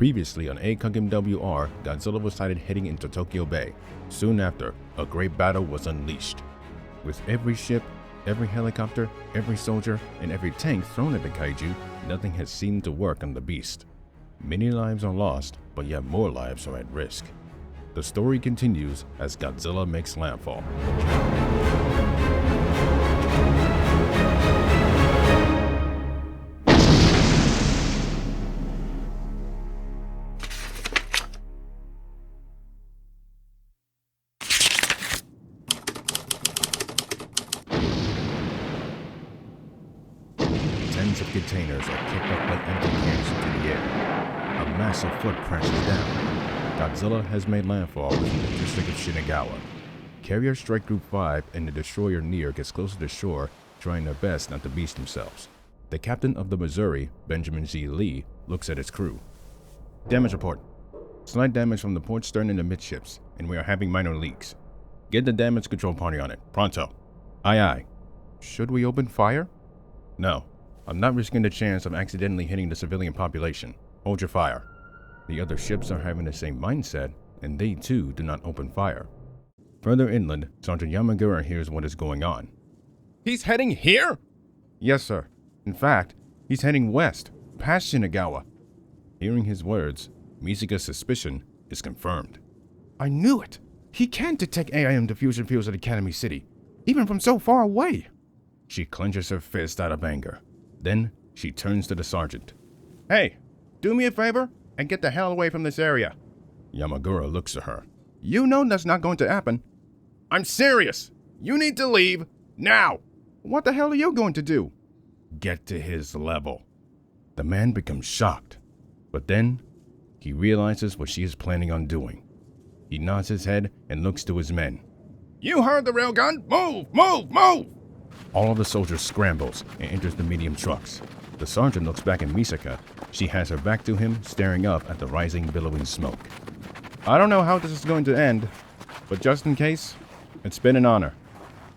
Previously on XXII, Godzilla was sighted heading into Tokyo Bay. Soon after, a great battle was unleashed. With every ship, every helicopter, every soldier, and every tank thrown at the kaiju, nothing has seemed to work on the beast. Many lives are lost, but yet more lives are at risk. The story continues as Godzilla makes landfall. Tens of containers are kicked up like empty cans into the air. A massive foot crashes down. Godzilla has made landfall within the district of Shinagawa. Carrier Strike Group 5 and the destroyer Near gets closer to shore, trying their best not to beast themselves. The captain of the Missouri, Benjamin G. Lee, looks at his crew. Damage report. Slight damage from the port stern and the midships, and we are having minor leaks. Get the damage control party on it. Pronto. Aye aye. Should we open fire? No. I'm not risking the chance of accidentally hitting the civilian population. Hold your fire. The other ships are having the same mindset, and they too do not open fire. Further inland, Sergeant Yamagura hears what is going on. He's heading here? Yes, sir. In fact, he's heading west, past Shinagawa. Hearing his words, Misaka's suspicion is confirmed. I knew it! He can't detect AIM diffusion fields at Academy City, even from so far away. She clenches her fist out of anger. Then, she turns to the sergeant. Hey, do me a favor and get the hell away from this area. Yamagura looks at her. You know that's not going to happen. I'm serious. You need to leave now. What the hell are you going to do? Get to his level. The man becomes shocked, but then he realizes what she is planning on doing. He nods his head and looks to his men. You heard the railgun. Move, move, move! All of the soldiers scrambles and enters the medium trucks. The sergeant looks back at Misaka. She has her back to him, staring up at the rising, billowing smoke. I don't know how this is going to end, but just in case, it's been an honor.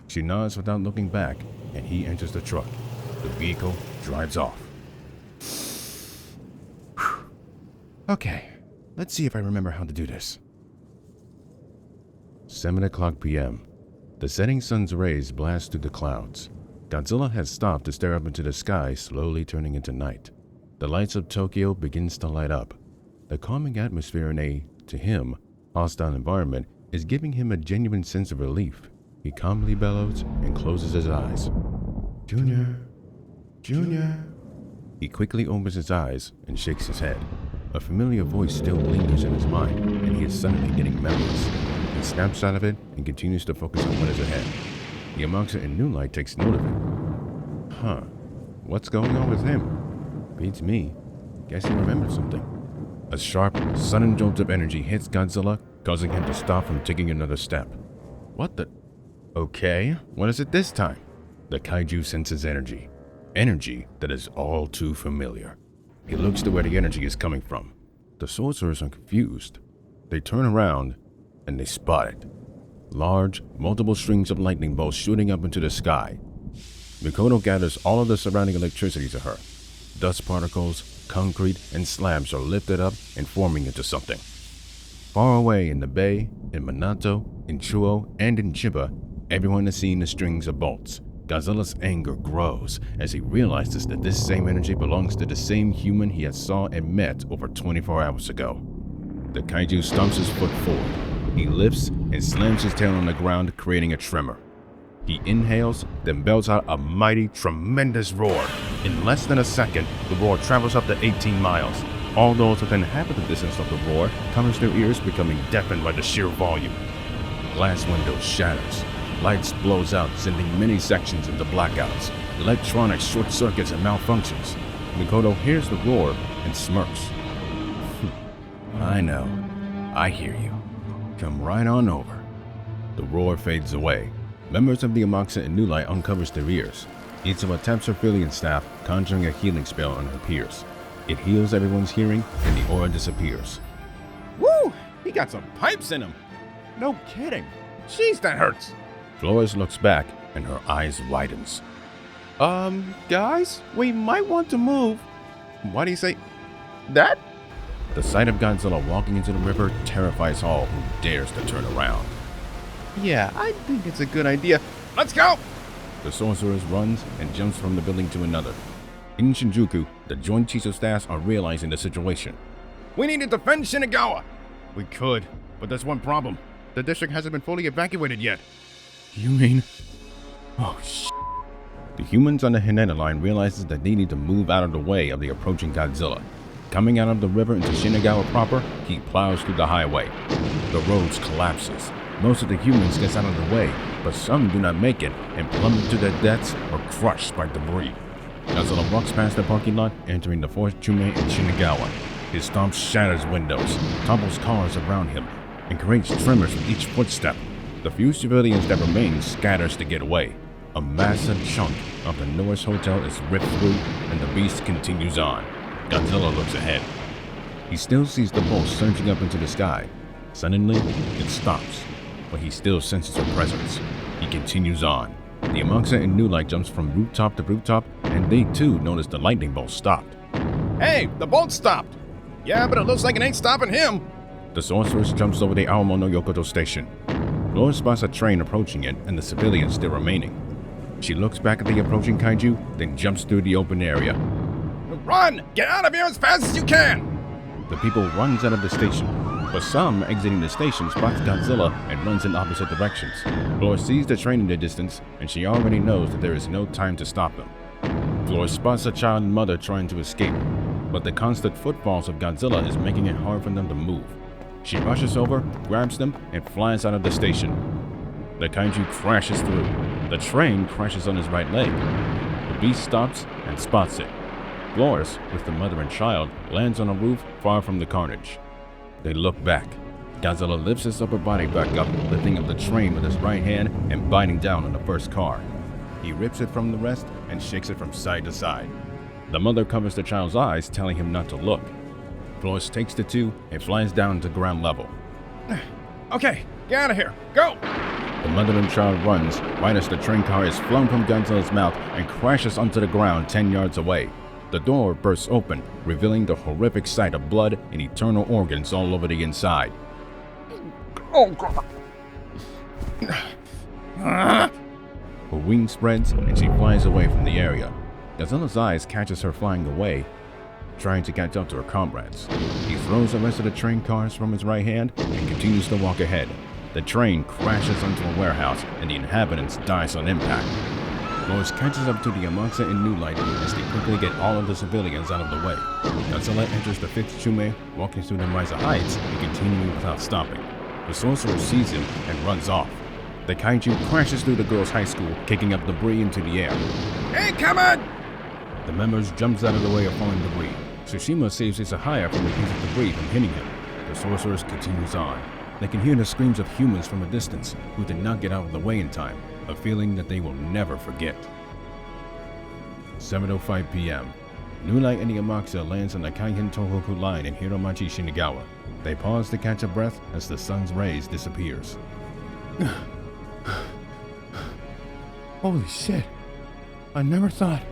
She nods without looking back, and he enters the truck. The vehicle drives off. Okay, let's see if I remember how to do this. 7:00 p.m. The setting sun's rays blast through the clouds. Godzilla has stopped to stare up into the sky, slowly turning into night. The lights of Tokyo begins to light up. The calming atmosphere in a, to him, hostile environment is giving him a genuine sense of relief. He calmly bellows and closes his eyes. Junior. Junior. He quickly opens his eyes and shakes his head. A familiar voice still lingers in his mind, and he is suddenly getting memories. He snaps out of it and continues to focus on what is ahead. Yamagata in New Light takes note of it. Huh. What's going on with him? Beats me. Guess he remembered something. A sharp, sudden jolt of energy hits Godzilla, causing him to stop from taking another step. What the? Okay, what is it this time? The kaiju senses energy. Energy that is all too familiar. He looks to where the energy is coming from. The sorcerers are confused. They turn around and they spot it. Large, multiple strings of lightning bolts shooting up into the sky. Mikoto gathers all of the surrounding electricity to her. Dust particles, concrete, and slabs are lifted up and forming into something. Far away in the bay, in Minato, in Chuo, and in Chiba, everyone is seeing the strings of bolts. Godzilla's anger grows as he realizes that this same energy belongs to the same human he had saw and met over 24 hours ago. The kaiju stomps his foot forward. He lifts and slams his tail on the ground, creating a tremor. He inhales, then belts out a mighty, tremendous roar. In less than a second, the roar travels up to 18 miles. All those within half of the distance of the roar covers their ears, becoming deafened by the sheer volume. Glass windows shatters. Lights blows out, sending many sections into blackouts. Electronics short circuits and malfunctions. Mikoto hears the roar and smirks. I know. I hear you. Come right on over. The roar fades away. Members of the Yamagata in New Light uncovers their ears. Itsuwa taps her Philian staff, conjuring a healing spell on her peers. It heals everyone's hearing, and the aura disappears. Woo! He got some pipes in him! No kidding! Jeez, that hurts! Flores looks back, and her eyes widens. Guys, we might want to move. Why do you say that? The sight of Godzilla walking into the river terrifies all who dares to turn around. Yeah, I think it's a good idea. Let's go! The sorceress runs and jumps from the building to another. In Shinjuku, the Joint Chiefs of Staff are realizing the situation. We need to defend Shinagawa! We could, but there's one problem. The district hasn't been fully evacuated yet. You mean? Oh, shit. The humans on the Hinata line realizes that they need to move out of the way of the approaching Godzilla. Coming out of the river into Shinagawa proper, he plows through the highway. The roads collapses. Most of the humans get out of the way, but some do not make it and plummet to their deaths or crushed by debris. Godzilla walks past the parking lot, entering the Fourth Chume in Shinagawa. His stomp shatters windows, topples cars around him, and creates tremors with each footstep. The few civilians that remain scatters to get away. A massive chunk of the Norris Hotel is ripped through, and the beast continues on. Godzilla looks ahead. He still sees the bolt surging up into the sky. Suddenly, it stops, but he still senses her presence. He continues on. The Amoxa and New Light jumps from rooftop to rooftop, and they too notice the lightning bolt stopped. Hey, the bolt stopped! Yeah, but it looks like it ain't stopping him! The sorceress jumps over the Aomo no Yokoto station. Laura spots a train approaching it and the civilians still remaining. She looks back at the approaching kaiju, then jumps through the open area. Run! Get out of here as fast as you can! The people runs out of the station, but some exiting the station spots Godzilla and runs in opposite directions. Flora sees the train in the distance, and she already knows that there is no time to stop them. Flora spots a child and mother trying to escape, but the constant footfalls of Godzilla is making it hard for them to move. She rushes over, grabs them, and flies out of the station. The kaiju crashes through. The train crashes on his right leg. The beast stops and spots it. Flores, with the mother and child, lands on a roof far from the carnage. They look back. Godzilla lifts his upper body back up, lifting up the train with his right hand and biting down on the first car. He rips it from the rest and shakes it from side to side. The mother covers the child's eyes, telling him not to look. Flores takes the two and flies down to ground level. Okay, get out of here. Go! The mother and child runs right as the train car is flung from Godzilla's mouth and crashes onto the ground 10 yards away. The door bursts open, revealing the horrific sight of blood and eternal organs all over the inside. Oh, God. Her wing spreads and she flies away from the area. Godzilla's eyes catches her flying away, trying to catch up to her comrades. He throws the rest of the train cars from his right hand and continues to walk ahead. The train crashes onto a warehouse and the inhabitants dies on impact. Lois catches up to the Amoxa and New Light as they quickly get all of the civilians out of the way. Godzilla enters the 5th Chume, walking through the Misa Heights and continuing without stopping. The sorcerer sees him and runs off. The kaiju crashes through the girls' high school, kicking up debris into the air. Hey, come on! The members jumps out of the way of falling debris. Tsushima saves Isahaya from the piece of debris from hitting him. The sorceress continues on. They can hear the screams of humans from a distance who did not get out of the way in time, a feeling that they will never forget. 7:05 p.m. New Light and the Amoxa lands on the Kaihin Tohoku line in Hiromachi, Shinagawa. They pause to catch a breath as the sun's rays disappears. Holy shit. I never thought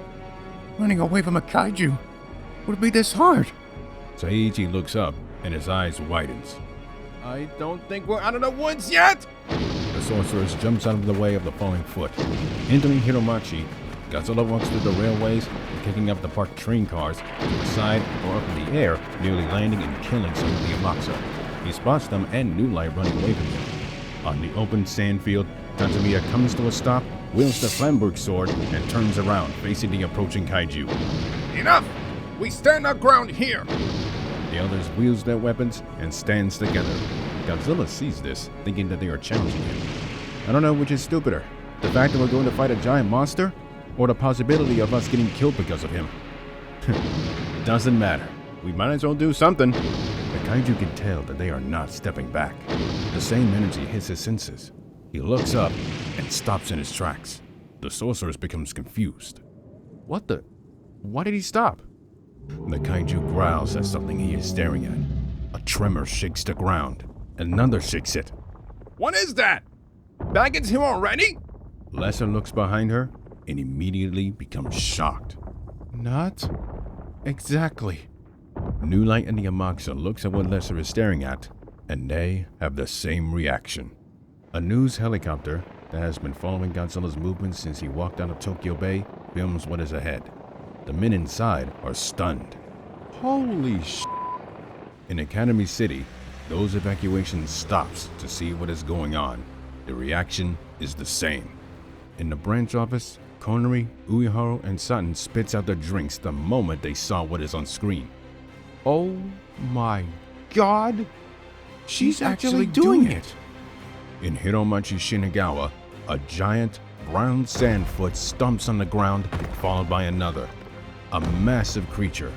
running away from a kaiju would be this hard. Saiichi looks up and his eyes widens. I don't think we're out of the woods yet! The sorceress jumps out of the way of the falling foot. Entering Hiromachi, Godzilla walks through the railways and kicking up the parked train cars to the side or up in the air, nearly landing and killing some of the Amoxa. He spots them and New Light running away from him. On the open sand field, Tatsumiya comes to a stop, wields the Flamberg sword, and turns around, facing the approaching kaiju. Enough! We stand our ground here! The others wields their weapons and stands together. Godzilla sees this, thinking that they are challenging him. I don't know which is stupider, the fact that we're going to fight a giant monster, or the possibility of us getting killed because of him. Doesn't matter. We might as well do something. The kaiju can tell that they are not stepping back. The same energy hits his senses. He looks up and stops in his tracks. The sorceress becomes confused. What the? Why did he stop? The kaiju growls at something he is staring at. A tremor shakes the ground. Another shakes it. What is that? Baggins here already? Lesser looks behind her and immediately becomes shocked. Not exactly. New Light and the Amaxa looks at what Lesser is staring at, and they have the same reaction. A news helicopter that has been following Godzilla's movements since he walked out of Tokyo Bay films what is ahead. The men inside are stunned. Holy sh! In Academy City, those evacuations stops to see what is going on. The reaction is the same. In the branch office, Konori, Uehiro, and Sutton spits out their drinks the moment they saw what is on screen. Oh my god! She's actually doing it! In Hiromachi Shinagawa, a giant brown sandfoot stomps on the ground, followed by another. A massive creature.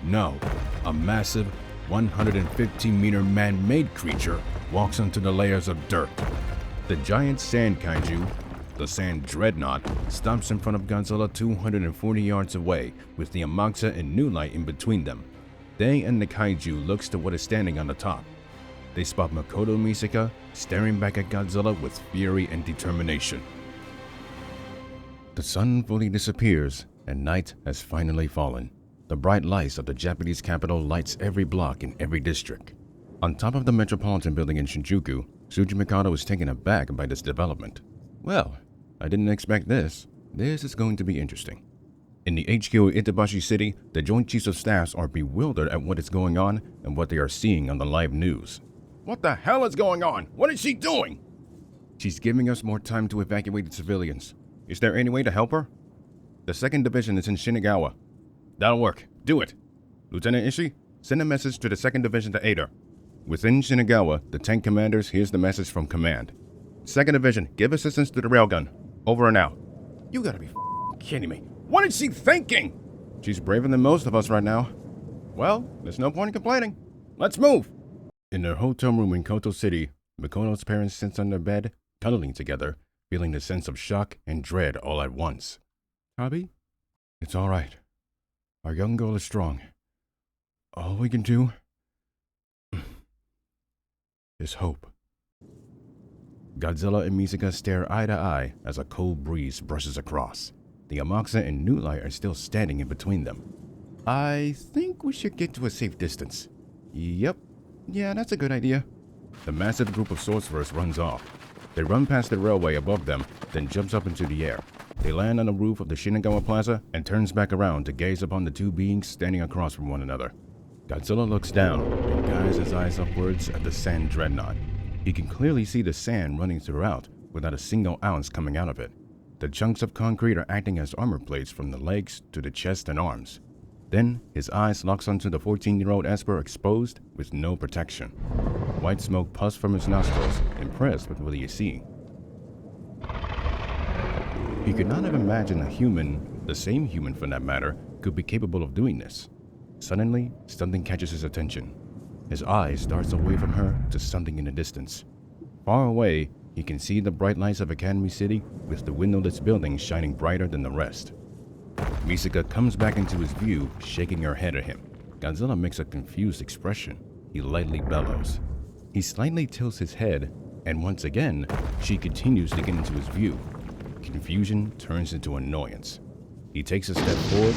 No, a massive 150-meter man-made creature walks onto the layers of dirt. The giant sand kaiju, the sand dreadnought, stomps in front of Godzilla 240 yards away, with the Amaxa and New Light in between them. They and the kaiju looks to what is standing on the top. They spot Mikoto and Misaka staring back at Godzilla with fury and determination. The sun fully disappears, and night has finally fallen. The bright lights of the Japanese capital lights every block in every district. On top of the Metropolitan Building in Shinjuku, Tsuji Mikoto is taken aback by this development. Well, I didn't expect this. This is going to be interesting. In the HQ of Itabashi City, the Joint Chiefs of Staffs are bewildered at what is going on and what they are seeing on the live news. What the hell is going on? What is she doing? She's giving us more time to evacuate the civilians. Is there any way to help her? The 2nd Division is in Shinagawa. That'll work. Do it. Lieutenant Ishii, send a message to the 2nd Division to aid her. Within Shinagawa, the tank commanders hears the message from command. 2nd Division, give assistance to the railgun. Over and out. You gotta be kidding me. What is she thinking? She's braver than most of us right now. Well, there's no point in complaining. Let's move. In their hotel room in Koto City, Mikoto's parents sit on their bed, cuddling together, feeling the sense of shock and dread all at once. Kabi? It's all right. Our young girl is strong. All we can do is hope. Godzilla and Misaka stare eye to eye as a cold breeze brushes across. The Amaxa and New Light are still standing in between them. I think we should get to a safe distance. Yep. Yeah, that's a good idea. The massive group of sorcerers runs off. They run past the railway above them, then jumps up into the air. They land on the roof of the Shinagawa Plaza and turns back around to gaze upon the two beings standing across from one another. Godzilla looks down and guides his eyes upwards at the sand dreadnought. He can clearly see the sand running throughout without a single ounce coming out of it. The chunks of concrete are acting as armor plates from the legs to the chest and arms. Then his eyes locks onto the 14-year-old Esper exposed with no protection. White smoke puffs from his nostrils, impressed with what he is seeing. He could not have imagined a human, the same human for that matter, could be capable of doing this. Suddenly, something catches his attention. His eyes darts away from her to something in the distance. Far away, he can see the bright lights of Academy City with the windowless buildings shining brighter than the rest. Misaka comes back into his view, shaking her head at him. Godzilla makes a confused expression. He lightly bellows. He slightly tilts his head, and once again, she continues to get into his view. Confusion turns into annoyance. He takes a step forward.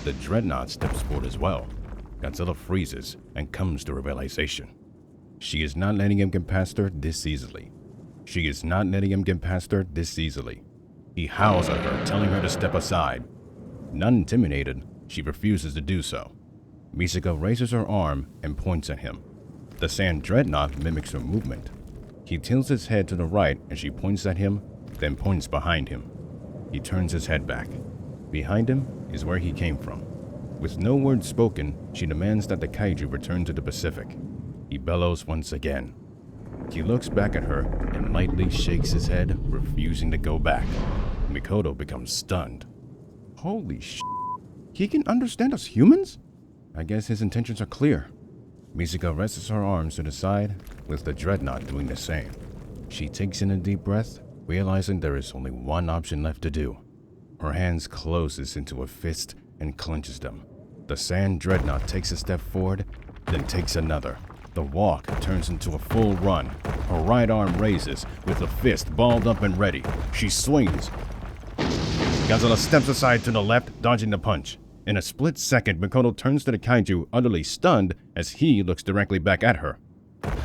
The dreadnought steps forward as well. Godzilla freezes and comes to a realization. She is not letting him get past her this easily. She is not letting him get past her this easily. He howls at her, telling her to step aside. Not intimidated, she refuses to do so. Misaka raises her arm and points at him. The sand dreadnought mimics her movement. He tilts his head to the right and she points at him, then points behind him. He turns his head back. Behind him is where he came from. With no word spoken, she demands that the kaiju return to the Pacific. He bellows once again. He looks back at her and lightly shakes his head, refusing to go back. Mikoto becomes stunned. Holy sh! He can understand us humans? I guess his intentions are clear. Misaka rests her arms to the side, with the dreadnought doing the same. She takes in a deep breath, realizing there is only one option left to do. Her hands closes into a fist and clenches them. The sand dreadnought takes a step forward, then takes another. The walk turns into a full run. Her right arm raises, with the fist balled up and ready. She swings. Godzilla steps aside to the left, dodging the punch. In a split second, Mikoto turns to the kaiju, utterly stunned as he looks directly back at her.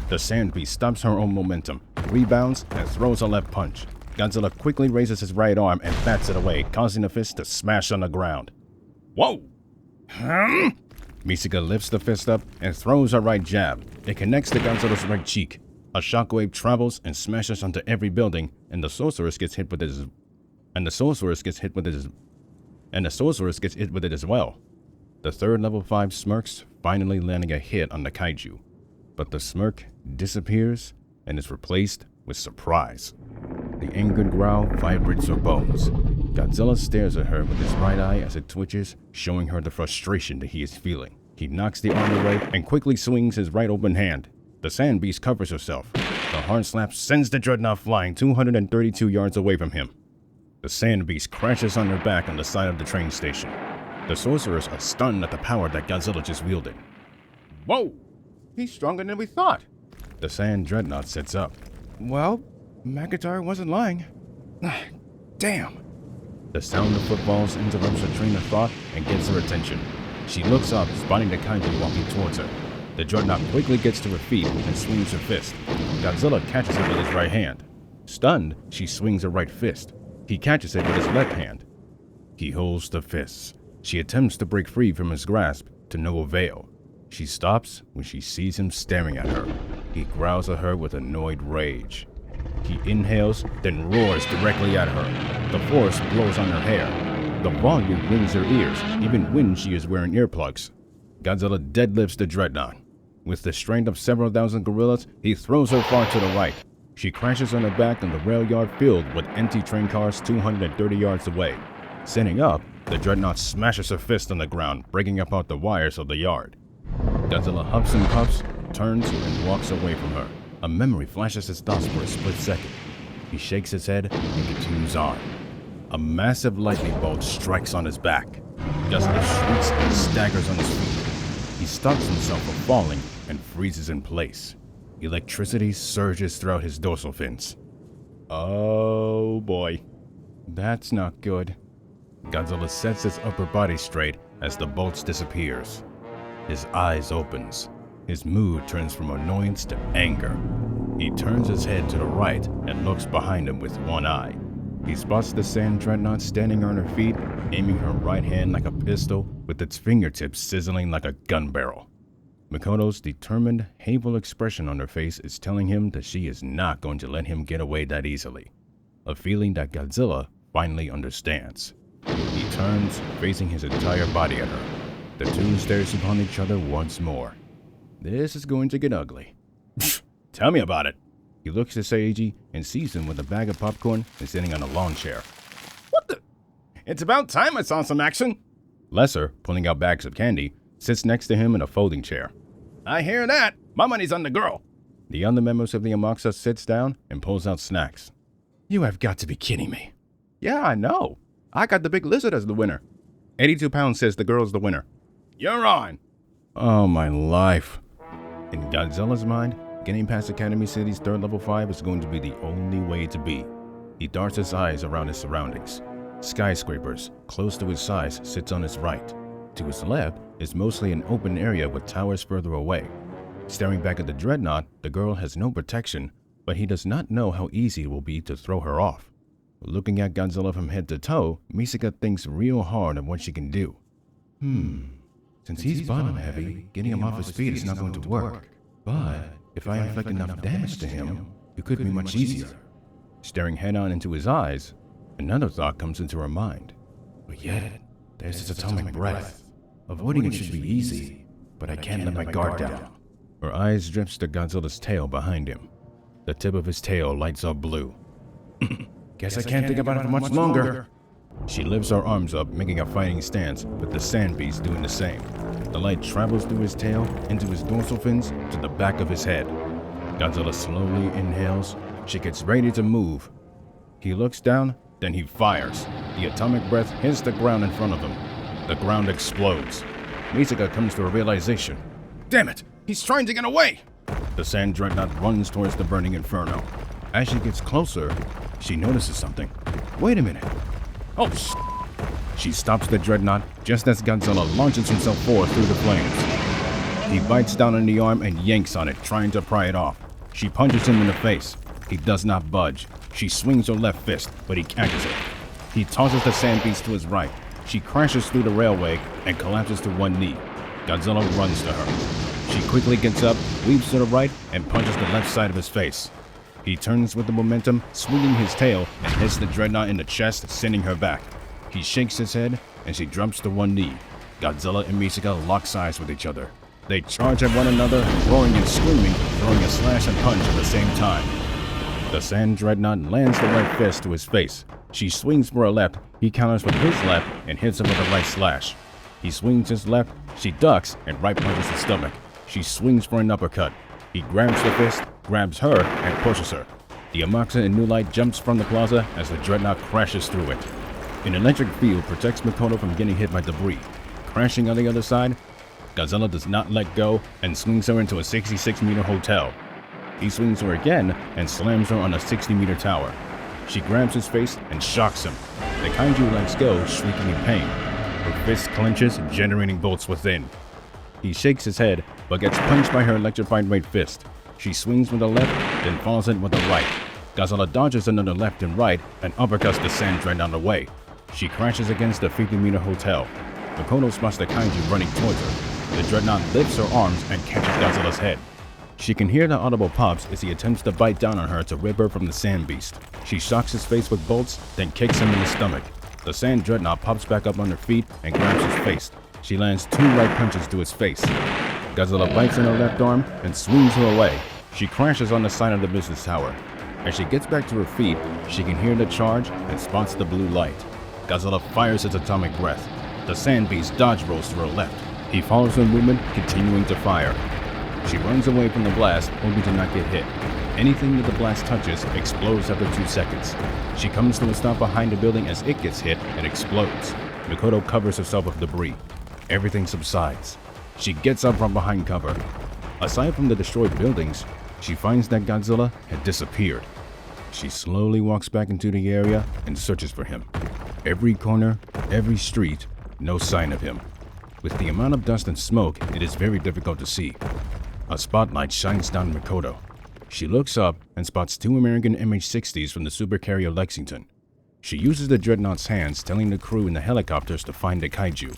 The sand beast stops her own momentum, rebounds, and throws a left punch. Godzilla quickly raises his right arm and bats it away, causing the fist to smash on the ground. Whoa! Misaka lifts the fist up and throws a right jab. It connects to Godzilla's right cheek. A shockwave travels and smashes onto every building, and the sorceress gets hit with it as well. The third level 5 smirks, finally landing a hit on the kaiju. But the smirk disappears and is replaced with surprise. The angered growl vibrates her bones. Godzilla stares at her with his right eye as it twitches, showing her the frustration that he is feeling. He knocks the arm away and quickly swings his right open hand. The sand beast covers herself. The hard slap sends the dreadnought flying 232 yards away from him. The sand beast crashes on her back on the side of the train station. The sorcerers are stunned at the power that Godzilla just wielded. Whoa! He's stronger than we thought. The sand dreadnought sits up. Well, McIntyre wasn't lying. Damn. The sound of footfalls interrupts her train of thought and gets her attention. She looks up, spotting the kaiju walking towards her. The dreadnought quickly gets to her feet and swings her fist. Godzilla catches it with his right hand. Stunned, she swings her right fist. He catches it with his left hand. He holds the fists. She attempts to break free from his grasp, to no avail. She stops when she sees him staring at her. He growls at her with annoyed rage. He inhales, then roars directly at her. The force blows on her hair. The volume rings her ears, even when she is wearing earplugs. Godzilla deadlifts the dreadnought. With the strength of several thousand gorillas, he throws her far to the right. She crashes on her back on the rail yard filled with empty train cars 230 yards away. Standing up, the dreadnought smashes her fist on the ground, breaking apart the wires of the yard. Godzilla huffs and puffs, turns, and walks away from her. A memory flashes his thoughts for a split second. He shakes his head and continues on. A massive lightning bolt strikes on his back. Godzilla shrieks and staggers on his feet. He stops himself from falling and freezes in place. Electricity surges throughout his dorsal fins. Oh boy. That's not good. Godzilla sets his upper body straight as the bolt disappears. His eyes opens. His mood turns from annoyance to anger. He turns his head to the right and looks behind him with one eye. He spots the sand dreadnought standing on her feet, aiming her right hand like a pistol, with its fingertips sizzling like a gun barrel. Mikoto's determined, hateful expression on her face is telling him that she is not going to let him get away that easily. A feeling that Godzilla finally understands. He turns, facing his entire body at her. The two stares upon each other once more. This is going to get ugly. Tell me about it. He looks at Seiji and sees him with a bag of popcorn and sitting on a lawn chair. What the? It's about time I saw some action. Lesser, pulling out bags of candy, sits next to him in a folding chair. I hear that. My money's on the girl. The other members of the Amakusa sits down and pulls out snacks. You have got to be kidding me. Yeah, I know. I got the big lizard as the winner. 82 pounds says the girl's the winner. You're on. Oh, my life. In Godzilla's mind, getting past Academy City's third level 5 is going to be the only way to be. He darts his eyes around his surroundings. Skyscrapers, close to his size, sits on his right. To his left is mostly an open area with towers further away. Staring back at the dreadnought, the girl has no protection, but he does not know how easy it will be to throw her off. Looking at Godzilla from head to toe, Misaka thinks real hard of what she can do. Since he's bottom heavy, getting him off his feet is not going to work. But if I inflict enough damage to him, it could be much easier. Staring head-on into his eyes, another thought comes into her mind. But yet, there's his atomic breath. Avoiding it should be easy, but I can't let my guard down. Her eyes drifts to Godzilla's tail behind him. The tip of his tail lights up blue. Guess I can't think about it for much longer. She lifts her arms up, making a fighting stance, with the sand beast doing the same. The light travels through his tail, into his dorsal fins, to the back of his head. Godzilla slowly inhales. She gets ready to move. He looks down, then he fires. The atomic breath hits the ground in front of him. The ground explodes. Misaka comes to a realization. Damn it! He's trying to get away! The sand dreadnought runs towards the burning inferno. As she gets closer, she notices something. Wait a minute. Oh, She stops the dreadnought just as Godzilla launches himself forward through the flames. He bites down on the arm and yanks on it, trying to pry it off. She punches him in the face. He does not budge. She swings her left fist, but he catches it. He tosses the sand beast to his right. She crashes through the railway and collapses to one knee. Godzilla runs to her. She quickly gets up, weaves to the right, and punches the left side of his face. He turns with the momentum, swinging his tail, and hits the dreadnought in the chest, sending her back. He shakes his head, and she drops to one knee. Godzilla and Misaka lock eyes with each other. They charge at one another, roaring and screaming, throwing a slash and punch at the same time. The sand dreadnought lands the right fist to his face. She swings for a left, he counters with his left and hits him with a right slash. He swings his left, she ducks and right punches the stomach. She swings for an uppercut. He grabs the fist, grabs her, and pushes her. The Amaxa in New Light jumps from the plaza as the dreadnought crashes through it. An electric field protects Mikoto from getting hit by debris. Crashing on the other side, Godzilla does not let go and swings her into a 66-meter hotel. He swings her again and slams her on a 60-meter tower. She grabs his face and shocks him. The kaiju lets go, shrieking in pain. Her fist clenches, generating bolts within. He shakes his head, but gets punched by her electrified right fist. She swings with the left, then follows it with the right. Godzilla dodges another left and right and uppercuts the sand dreadnought away. She crashes against the 50-meter hotel. Mikoto spots the kaiju running towards her. The dreadnought lifts her arms and catches Godzilla's head. She can hear the audible pops as he attempts to bite down on her to rip her from the sand beast. She shocks his face with bolts, then kicks him in the stomach. The sand dreadnought pops back up on her feet and grabs his face. She lands 2 right punches to his face. Godzilla bites on her left arm and swings her away. She crashes on the side of the business tower. As she gets back to her feet, she can hear the charge and spots the blue light. Godzilla fires his atomic breath. The sand beast dodge rolls to her left. He follows her movement, continuing to fire. She runs away from the blast, hoping to not get hit. Anything that the blast touches explodes after 2 seconds. She comes to a stop behind the building as it gets hit and explodes. Mikoto covers herself with debris. Everything subsides. She gets up from behind cover. Aside from the destroyed buildings, she finds that Godzilla had disappeared. She slowly walks back into the area and searches for him. Every corner, every street, no sign of him. With the amount of dust and smoke, it is very difficult to see. A spotlight shines down Mikoto. She looks up and spots 2 American MH-60s from the supercarrier Lexington. She uses the dreadnought's hands, telling the crew in the helicopters to find the kaiju.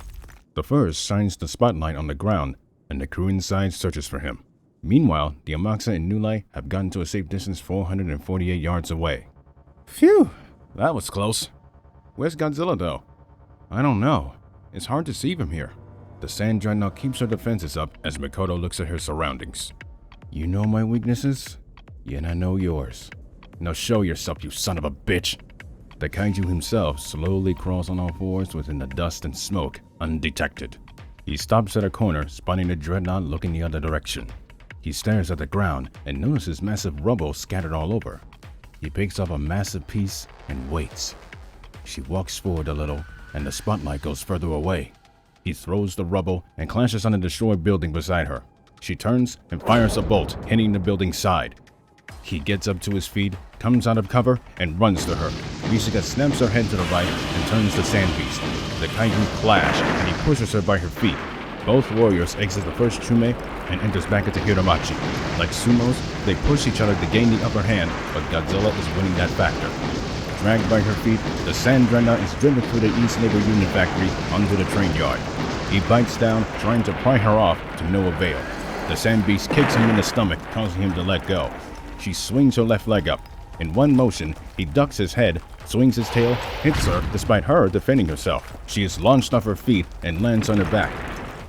The first shines the spotlight on the ground, and the crew inside searches for him. Meanwhile, the Amaxa and New Light have gotten to a safe distance 448 yards away. Phew, that was close. Where's Godzilla, though? I don't know. It's hard to see from here. The sand dreadnought keeps her defenses up as Mikoto looks at her surroundings. You know my weaknesses, and I know yours. Now show yourself, you son of a bitch. The kaiju himself slowly crawls on all fours within the dust and smoke, undetected. He stops at a corner, spotting the dreadnought looking the other direction. He stares at the ground and notices massive rubble scattered all over. He picks up a massive piece and waits. She walks forward a little, and the spotlight goes further away. He throws the rubble and clashes on the destroyed building beside her. She turns and fires a bolt, hitting the building's side. He gets up to his feet, comes out of cover, and runs to her. Misaka snaps her head to the right and turns the sand beast. The kaiju clash, and he pushes her by her feet. Both warriors exit the first Chume and enters back into Hiramachi. Like sumos, they push each other to gain the upper hand, but Godzilla is winning that factor. Dragged by her feet, the sand dreadnought is driven through the East Labor Union factory onto the train yard. He bites down, trying to pry her off, to no avail. The sand beast kicks him in the stomach, causing him to let go. She swings her left leg up. In one motion, he ducks his head, swings his tail, hits her despite her defending herself. She is launched off her feet and lands on her back.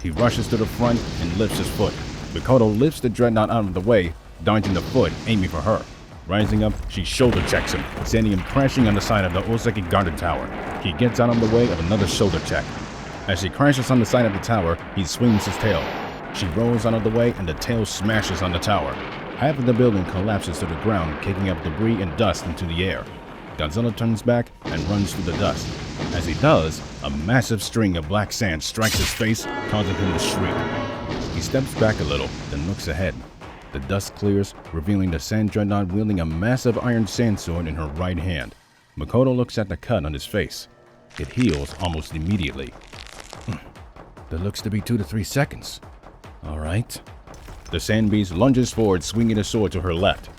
He rushes to the front and lifts his foot. Mikoto lifts the dreadnought out of the way, dodging the foot, aiming for her. Rising up, she shoulder checks him, sending him crashing on the side of the Osaki guarded tower. He gets out of the way of another shoulder check. As she crashes on the side of the tower, he swings his tail. She rolls out of the way and the tail smashes on the tower. Half of the building collapses to the ground, kicking up debris and dust into the air. Godzilla turns back and runs through the dust. As he does, a massive string of black sand strikes his face, causing him to shriek. He steps back a little, then looks ahead. The dust clears, revealing the sand dreadnought wielding a massive iron sand sword in her right hand. Mikoto looks at the cut on his face. It heals almost immediately. There looks to be 2 to 3 seconds. All right. The sand beast lunges forward, swinging a sword to her left.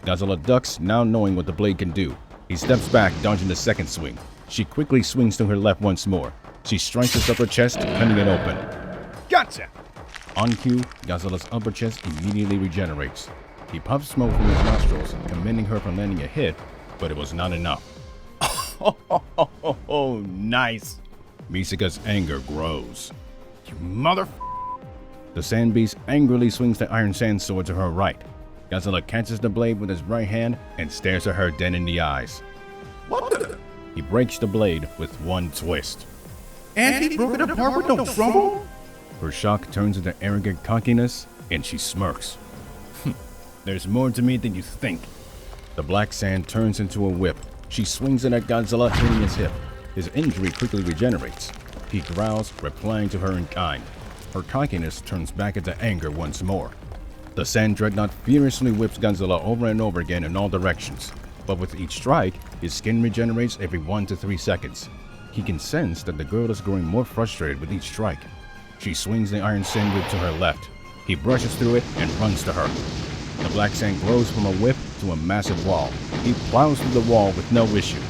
Godzilla ducks, now knowing what the blade can do. He steps back, dodging the second swing. She quickly swings to her left once more. She strikes his upper chest, cutting it open. Gotcha! On cue, Godzilla's upper chest immediately regenerates. He puffs smoke from his nostrils, commending her for landing a hit, but it was not enough. Oh, nice. Misaka's anger grows. You mother... The sand beast angrily swings the iron sand sword to her right. Godzilla catches the blade with his right hand and stares at her dead in the eyes. What the... He breaks the blade with one twist. And he broke it apart with no trouble? Her shock turns into arrogant cockiness, and she smirks. There's more to me than you think. The black sand turns into a whip. She swings it at Godzilla, hitting his hip. His injury quickly regenerates. He growls, replying to her in kind. Her cockiness turns back into anger once more. The sand dreadnought furiously whips Godzilla over and over again in all directions. But with each strike, his skin regenerates every 1 to 3 seconds. He can sense that the girl is growing more frustrated with each strike. She swings the iron sand whip to her left. He brushes through it and runs to her. The black sand grows from a whip to a massive wall. He plows through the wall with no issue.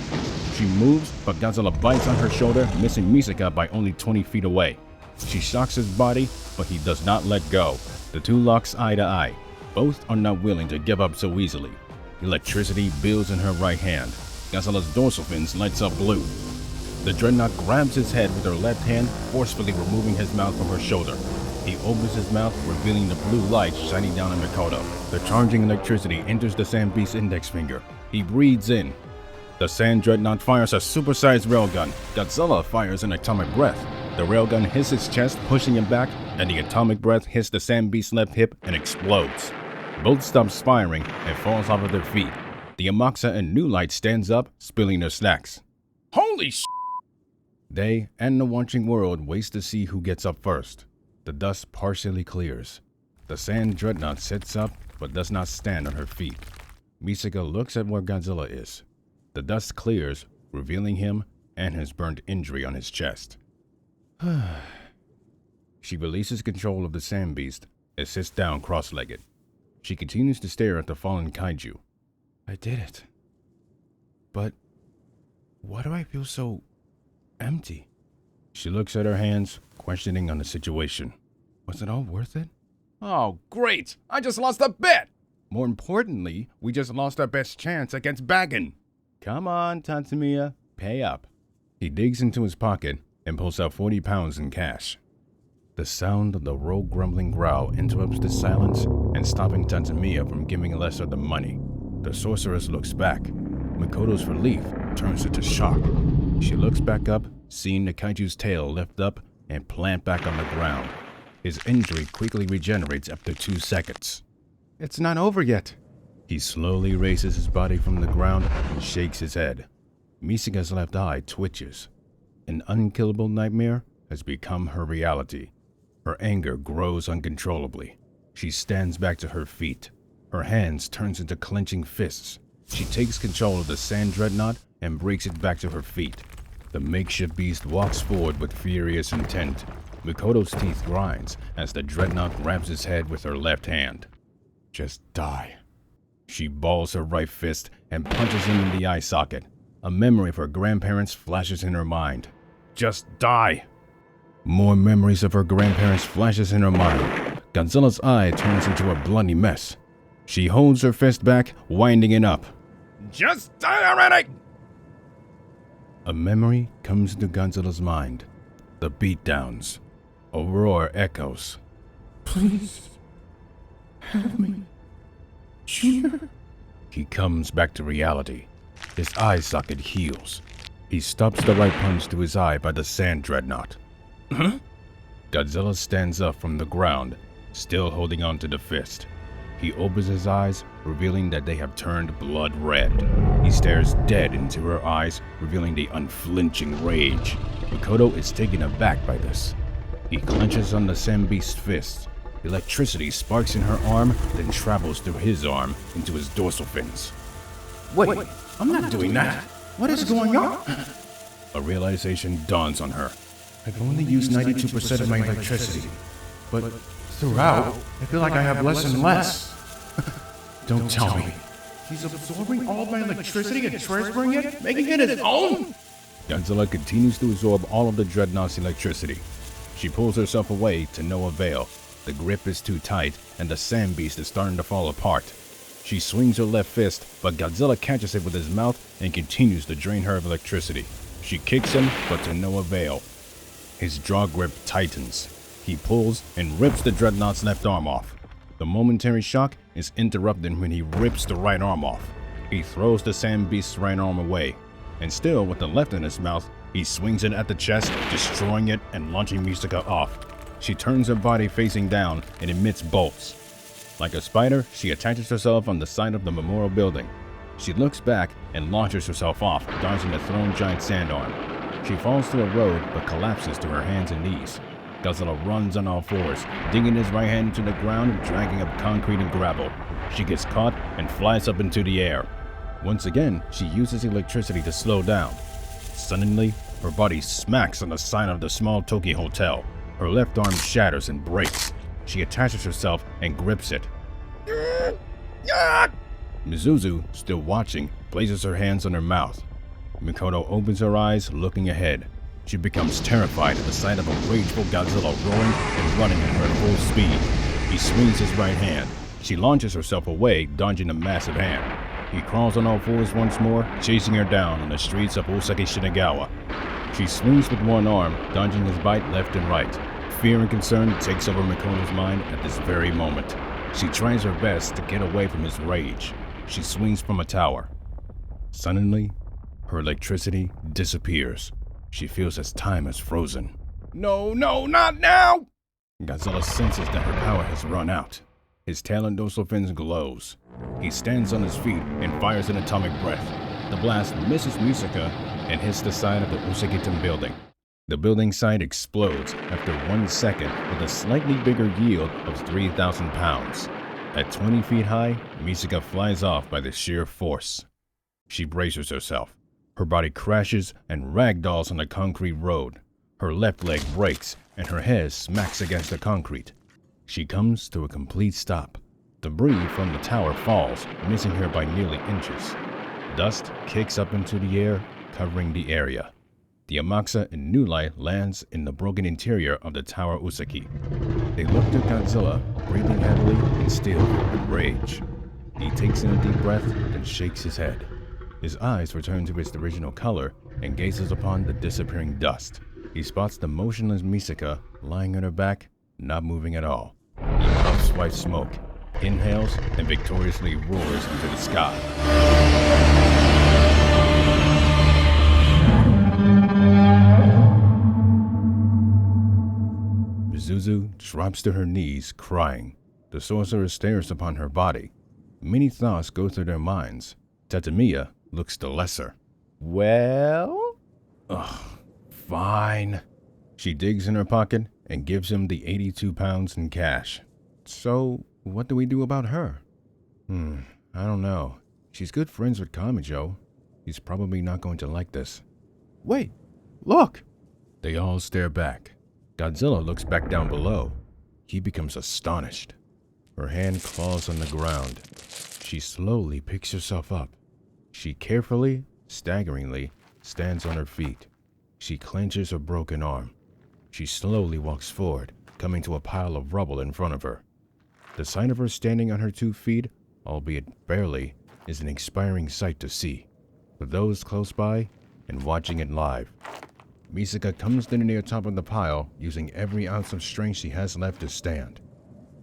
She moves, but Godzilla bites on her shoulder, missing Misaka by only 20 feet away. She shocks his body, but he does not let go. The two locks eye to eye. Both are not willing to give up so easily. Electricity builds in her right hand. Godzilla's dorsal fins lights up blue. The dreadnought grabs his head with her left hand, forcefully removing his mouth from her shoulder. He opens his mouth, revealing the blue light shining down on Mikoto. The charging electricity enters the sand beast's index finger. He breathes in. The sand dreadnought fires a supersized railgun. Godzilla fires an atomic breath. The railgun hits his chest, pushing him back, and the atomic breath hits the sand beast's left hip and explodes. Both stop firing and falls off of their feet. The Amaxa and New Light stands up, spilling their snacks. Holy sh... They and the watching world waits to see who gets up first. The dust partially clears. The sand dreadnought sits up, but does not stand on her feet. Misaka looks at where Godzilla is. The dust clears, revealing him and his burned injury on his chest. She releases control of the sand beast and sits down cross-legged. She continues to stare at the fallen kaiju. I did it. But why do I feel so empty? She looks at her hands, questioning on the situation. Was it all worth it? Oh, great! I just lost a bet! More importantly, we just lost our best chance against Baggin. Come on, Tatsumiya, pay up. He digs into his pocket and pulls out 40 pounds in cash. The sound of the rogue grumbling growl interrupts the silence and stopping Tatsumiya from giving less of the money. The sorceress looks back. Mikoto's relief turns into shock. She looks back up, seeing the kaiju's tail lift up and plant back on the ground. His injury quickly regenerates after 2 seconds. It's not over yet. He slowly raises his body from the ground and shakes his head. Misaka's left eye twitches. An unkillable nightmare has become her reality. Her anger grows uncontrollably. She stands back to her feet. Her hands turn into clenching fists. She takes control of the sand dreadnought and breaks it back to her feet. The makeshift beast walks forward with furious intent. Mikoto's teeth grinds as the dreadnought grabs his head with her left hand. Just die. She balls her right fist and punches him in the eye socket. A memory of her grandparents flashes in her mind. Just die. More memories of her grandparents flashes in her mind. Godzilla's eye turns into a bloody mess. She holds her fist back, winding it up. Just die already! A memory comes into Godzilla's mind. The beatdowns. A roar echoes. Please, help me, Junior. He comes back to reality. His eye socket heals. He stops the right punch to his eye by the sand dreadnought. Huh? Godzilla stands up from the ground, still holding on to the fist. He opens his eyes, revealing that they have turned blood red. He stares dead into her eyes, revealing the unflinching rage. Mikoto is taken aback by this. He clenches on the sand beast's fist. Electricity sparks in her arm, then travels through his arm into his dorsal fins. Wait, I'm not doing that. What is going on? A realization dawns on her. I've only used 92% of my electricity, but throughout, I feel like I have less and less. Don't tell me. He's absorbing all my electricity and transferring it, making it his own? Godzilla continues to absorb all of the Dreadnought's electricity. She pulls herself away to no avail. The grip is too tight, and the sand beast is starting to fall apart. She swings her left fist, but Godzilla catches it with his mouth and continues to drain her of electricity. She kicks him, but to no avail. His jaw grip tightens. He pulls and rips the Dreadnought's left arm off. The momentary shock is interrupted when he rips the right arm off. He throws the sand beast's right arm away, and still with the left in his mouth, he swings it at the chest, destroying it and launching Misaka off. She turns her body facing down and emits bolts. Like a spider, she attaches herself on the side of the memorial building. She looks back and launches herself off, dodging the thrown giant sand arm. She falls to a road but collapses to her hands and knees. Godzilla runs on all fours, digging his right hand into the ground and dragging up concrete and gravel. She gets caught and flies up into the air. Once again, she uses electricity to slow down. Suddenly, her body smacks on the sign of the small Toki hotel. Her left arm shatters and breaks. She attaches herself and grips it. Mizuzu, still watching, places her hands on her mouth. Mikoto opens her eyes, looking ahead. She becomes terrified at the sight of a rageful Godzilla roaring and running at her at full speed. He swings his right hand. She launches herself away, dodging a massive hand. He crawls on all fours once more, chasing her down on the streets of Osaki Shinagawa. She swings with one arm, dodging his bite left and right. Fear and concern takes over Mikoto's mind at this very moment. She tries her best to get away from his rage. She swings from a tower. Suddenly, her electricity disappears. She feels as time has frozen. No, not now! Godzilla senses that her power has run out. His tail and dorsal fins glows. He stands on his feet and fires an atomic breath. The blast misses Misaka and hits the side of the XXII building. The building site explodes after 1 second with a slightly bigger yield of 3,000 pounds. At 20 feet high, Misaka flies off by the sheer force. She braces herself. Her body crashes and ragdolls on the concrete road. Her left leg breaks and her head smacks against the concrete. She comes to a complete stop. Debris from the tower falls, missing her by nearly inches. Dust kicks up into the air, covering the area. The Amakusa and New Light lands in the broken interior of the Tower Usaki. They look to Godzilla, breathing heavily and still with rage. He takes in a deep breath, then shakes his head. His eyes return to its original color and gazes upon the disappearing dust. He spots the motionless Misaka lying on her back, not moving at all. He puffs white smoke, inhales, and victoriously roars into the sky. Mizuzu drops to her knees, crying. The sorcerer stares upon her body. Many thoughts go through their minds. Tatamiya looks the lesser. Well? Ugh, fine. She digs in her pocket and gives him the 82 pounds in cash. So, what do we do about her? I don't know. She's good friends with Kamijo. He's probably not going to like this. Wait, look! They all stare back. Godzilla looks back down below. He becomes astonished. Her hand claws on the ground. She slowly picks herself up. She carefully, staggeringly, stands on her feet. She clenches her broken arm. She slowly walks forward, coming to a pile of rubble in front of her. The sight of her standing on her 2 feet, albeit barely, is an inspiring sight to see, for those close by and watching it live. Misaka comes to the near top of the pile, using every ounce of strength she has left to stand.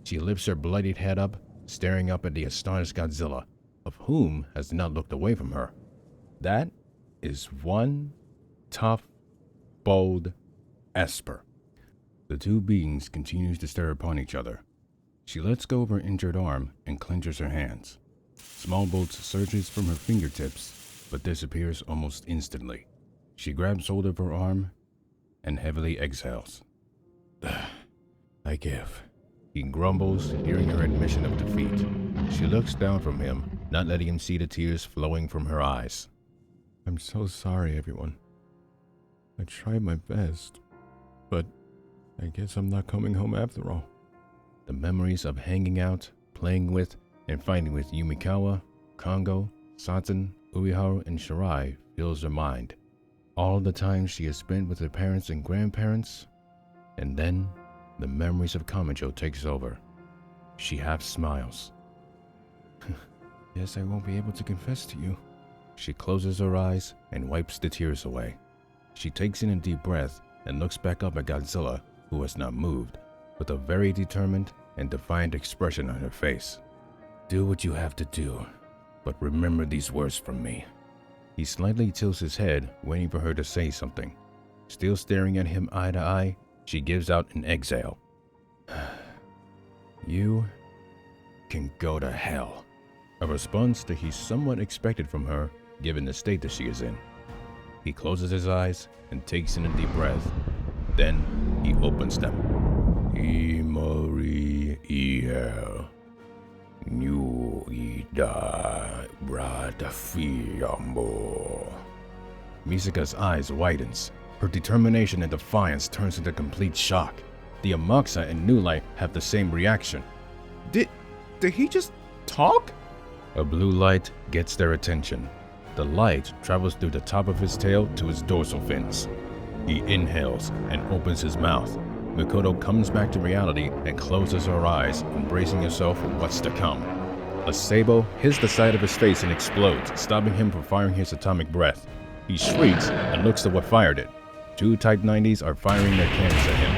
She lifts her bloodied head up, staring up at the astonished Godzilla, of whom has not looked away from her. That is one tough, bold Esper. The two beings continue to stare upon each other. She lets go of her injured arm and clenches her hands. Small bolts surges from her fingertips, but disappears almost instantly. She grabs hold of her arm and heavily exhales. I give. He grumbles, hearing her admission of defeat. She looks down from him, not letting him see the tears flowing from her eyes. I'm so sorry, everyone. I tried my best, but I guess I'm not coming home after all. The memories of hanging out, playing with, and fighting with Yumikawa, Kongo, Saten, Ueharu, and Shirai fills her mind. All the time she has spent with her parents and grandparents, and then the memories of Kamijo takes over. She half smiles. Guess I won't be able to confess to you. She closes her eyes and wipes the tears away. She takes in a deep breath and looks back up at Godzilla, who has not moved, with a very determined and defiant expression on her face. Do what you have to do, but remember these words from me. He slightly tilts his head, waiting for her to say something. Still staring at him eye to eye, she gives out an exhale. You can go to hell. A response that he somewhat expected from her, given the state that she is in. He closes his eyes and takes in a deep breath. Then he opens them. Imori ihel. New ida bradafiambo. Misaka's eyes widens. Her determination and defiance turns into complete shock. The Amakusa and New Light have the same reaction. Did he just talk? A blue light gets their attention. The light travels through the top of his tail to his dorsal fins. He inhales and opens his mouth. Mikoto comes back to reality and closes her eyes, embracing herself for what's to come. A sabo hits the side of his face and explodes, stopping him from firing his atomic breath. He shrieks and looks at what fired it. 2 Type 90s are firing their cannons at him.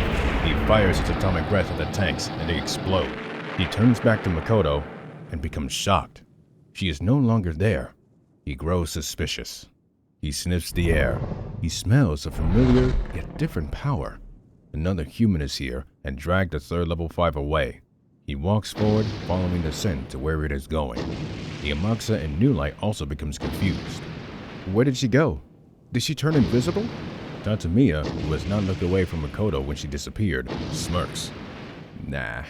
He fires his atomic breath at the tanks and they explode. He turns back to Mikoto and becomes shocked. She is no longer there. He grows suspicious. He sniffs the air. He smells a familiar yet different power. Another human is here and dragged the third level 5 away. He walks forward, following the scent to where it is going. The Amakusa and New Light also becomes confused. Where did she go? Did she turn invisible? Tatamiya, who has not looked away from Mikoto when she disappeared, smirks. Nah,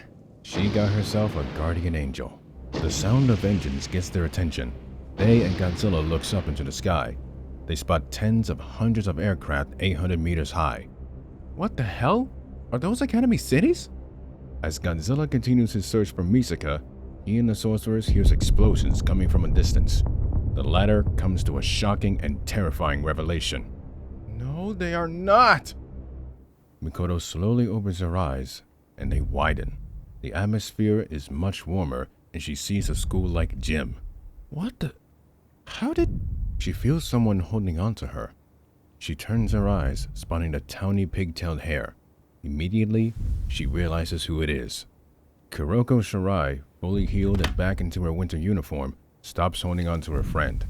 she got herself a guardian angel. The sound of engines gets their attention. They and Godzilla looks up into the sky. They spot tens of hundreds of aircraft 800 meters high. What the hell? Are those Academy cities? As Godzilla continues his search for Misaka, he and the sorceress hears explosions coming from a distance. The latter comes to a shocking and terrifying revelation. No, they are not! Mikoto slowly opens her eyes, and they widen. The atmosphere is much warmer, and she sees a school-like gym. What the? How did? She feels someone holding on to her. She turns her eyes, spotting the tawny pigtailed hair. Immediately, she realizes who it is. Kuroko Shirai, fully healed and back into her winter uniform, stops holding on to her friend.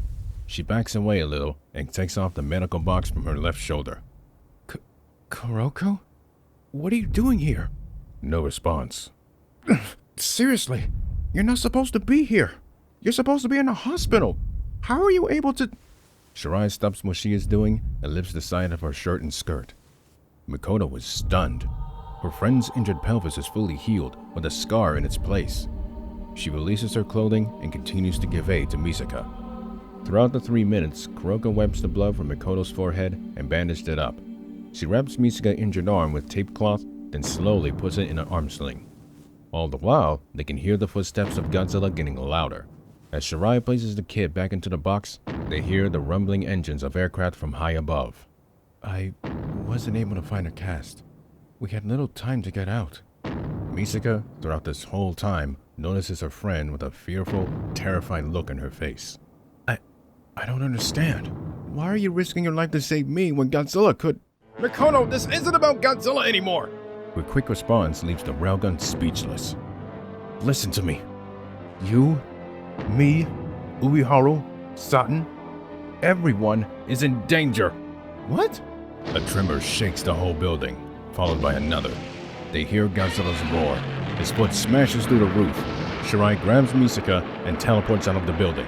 She backs away a little and takes off the medical box from her left shoulder. Kuroko? What are you doing here? No response. Seriously, you're not supposed to be here. You're supposed to be in a hospital. How are you able to? Shirai stops what she is doing and lifts the side of her shirt and skirt. Mikoto was stunned. Her friend's injured pelvis is fully healed with a scar in its place. She releases her clothing and continues to give aid to Misaka. Throughout the 3 minutes, Kuroko wipes the blood from Mikoto's forehead and bandaged it up. She wraps Misaka's injured arm with tape cloth, then slowly puts it in an arm sling. All the while, they can hear the footsteps of Godzilla getting louder. As Shirai places the kid back into the box, they hear the rumbling engines of aircraft from high above. I wasn't able to find a cast. We had little time to get out. Misaka, throughout this whole time, notices her friend with a fearful, terrified look on her face. I don't understand. Why are you risking your life to save me when Godzilla could? Mikoto, this isn't about Godzilla anymore! Her quick response leaves the railgun speechless. Listen to me. You, me, Ueharu, Saten, everyone is in danger. What? A tremor shakes the whole building, followed by another. They hear Godzilla's roar. His foot smashes through the roof. Shirai grabs Misaka and teleports out of the building.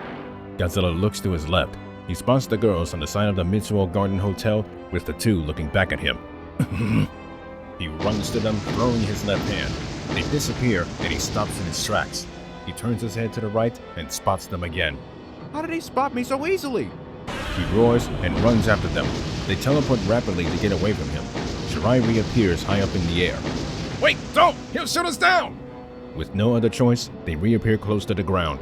Godzilla looks to his left. He spots the girls on the side of the Mitsuo Garden Hotel with the two looking back at him. He runs to them, throwing his left hand. They disappear, and he stops in his tracks. He turns his head to the right and spots them again. How did he spot me so easily? He roars and runs after them. They teleport rapidly to get away from him. Shirai reappears high up in the air. Wait, don't! He'll shoot us down! With no other choice, they reappear close to the ground.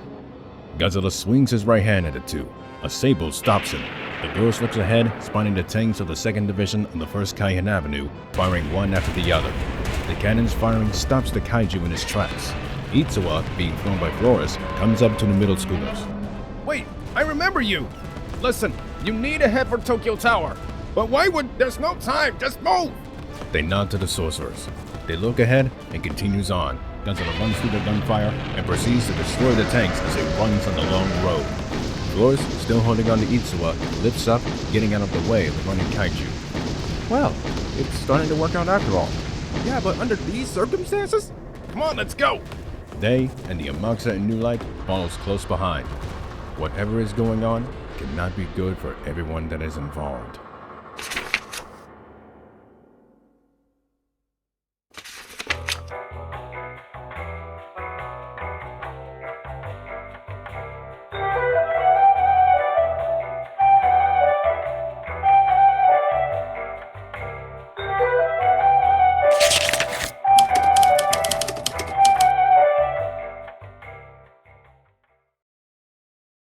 Godzilla swings his right hand at the two. A Sable stops him. The girl slips ahead, spotting the tanks of the 2nd Division on the 1st Kaihan Avenue, firing one after the other. The cannon's firing stops the kaiju in its tracks. Itsuwa, being flown by Flores, comes up to the middle schoolers. Wait, I remember you! Listen, you need to head for Tokyo Tower. But why would... There's no time, just move! They nod to the sorcerers. They look ahead and continues on. Godzilla runs through the gunfire and proceeds to destroy the tanks as it runs on the long road. Flores, still holding on to Itsuwa, lifts up, getting out of the way of the running kaiju. Well, it's starting to work out after all. Yeah, but under these circumstances? Come on, let's go! They and the Amakusa in New Light follows close behind. Whatever is going on cannot be good for everyone that is involved.